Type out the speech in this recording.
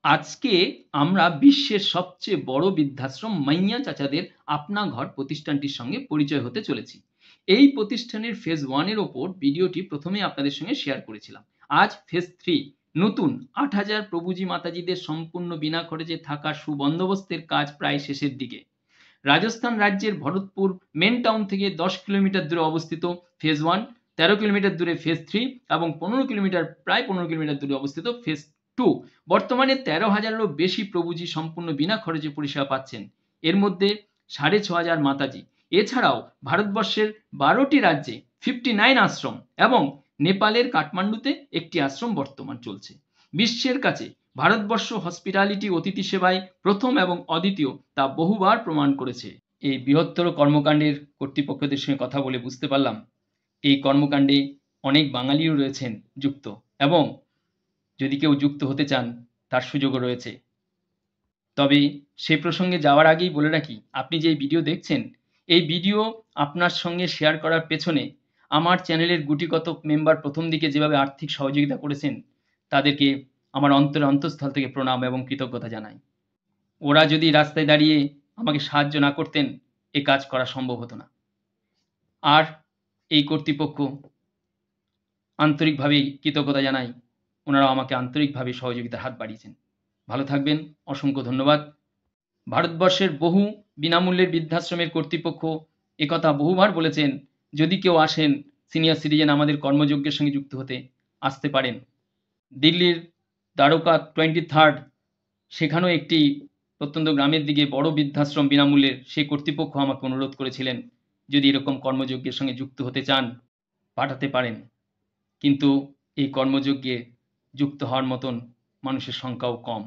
আজকে আমরা বিশ্বের সবচেয়ে বড় বৃদ্ধাশ্রম মাইয়া চাচাদের আপনা ঘর প্রতিষ্ঠানটির সঙ্গে পরিচয় হতে চলেছি। এই প্রতিষ্ঠানের ফেজ 1 এর ওপর ভিডিওটি প্রথমেই আপনাদের সঙ্গে শেয়ার করেছিলাম। আজ ফেজ 3 নতুন ৮,০০০ প্রভুজি মাতাজিদের সম্পূর্ণ বিনা খরচে থাকার সুবন্দোবস্তের কাজ প্রায় শেষের দিকে। রাজস্থান রাজ্যের ভরতপুর মেন টাউন থেকে ১০ কিলোমিটার দূরে অবস্থিত ফেজ 1, ১৩ কিলোমিটার দূরে ফেজ 3 এবং প্রায় ১৫ কিলোমিটার দূরে অবস্থিত ফেজ 2। বর্তমানে ১৩,০০০-এরও বেশি প্রভুজি সম্পূর্ণ বিনা খরচে পরিষেবা পাচ্ছেন। এর মধ্যে ৬,৫০০ মাতাজি। এছাড়াও ভারতবর্ষের ১২টি রাজ্যে 59 আশ্রম এবং নেপালের কাঠমান্ডুতে একটি আশ্রম বর্তমান চলছে। বিশ্বের কাছে ভারতবর্ষ হসপিটালিটি অতিথি সেবায় প্রথম এবং অদ্বিতীয় তা বহুবার প্রমাণ করেছে। এই বৃহত্তর কর্মকাণ্ডের কর্তৃপক্ষদের সঙ্গে কথা বলে বুঝতে পারলাম এই কর্মকাণ্ডে অনেক বাঙালিও রয়েছেন যুক্ত, এবং যদি কেউ যুক্ত হতে চান তার সুযোগও রয়েছে। তবে সে প্রসঙ্গে যাওয়ার আগেই বলে রাখি, আপনি যে ভিডিও দেখছেন এই ভিডিও আপনার সঙ্গে শেয়ার করার পেছনে আমার চ্যানেলের গুটিকত মেম্বার প্রথম দিকে যেভাবে আর্থিক সহযোগিতা করেছেন তাদেরকে আমার অন্তরের অন্তঃস্থল থেকে প্রণাম এবং কৃতজ্ঞতা জানাই। ওরা যদি রাস্তায় দাঁড়িয়ে আমাকে সাহায্য না করতেন এ কাজ করা সম্ভব হতো না। আর এই কর্তৃপক্ষ আন্তরিকভাবেই কৃতজ্ঞতা জানাই, ওনারা আমাকে আন্তরিকভাবে সহযোগিতার হাত বাড়িয়েছেন। ভালো থাকবেন, অসংখ্য ধন্যবাদ। ভারতবর্ষের বহু বিনামূল্যের বৃদ্ধাশ্রমের কর্তৃপক্ষ একথা বহুবার বলেছেন, যদি কেউ আসেন সিনিয়র সিটিজেন আমাদের কর্মযজ্ঞের সঙ্গে যুক্ত হতে আসতে পারেন। দিল্লির দ্বারকা 23rd সেখানেও একটি প্রত্যন্ত গ্রামের দিকে বড় বৃদ্ধাশ্রম বিনামূল্যের, সেই কর্তৃপক্ষ আমাকে অনুরোধ করেছিলেন যদি এরকম কর্মযজ্ঞের সঙ্গে যুক্ত হতে চান পাঠাতে পারেন। কিন্তু এই কর্মযজ্ঞে যুক্ত হওয়ার মতন মানুষের সংখ্যাও কম।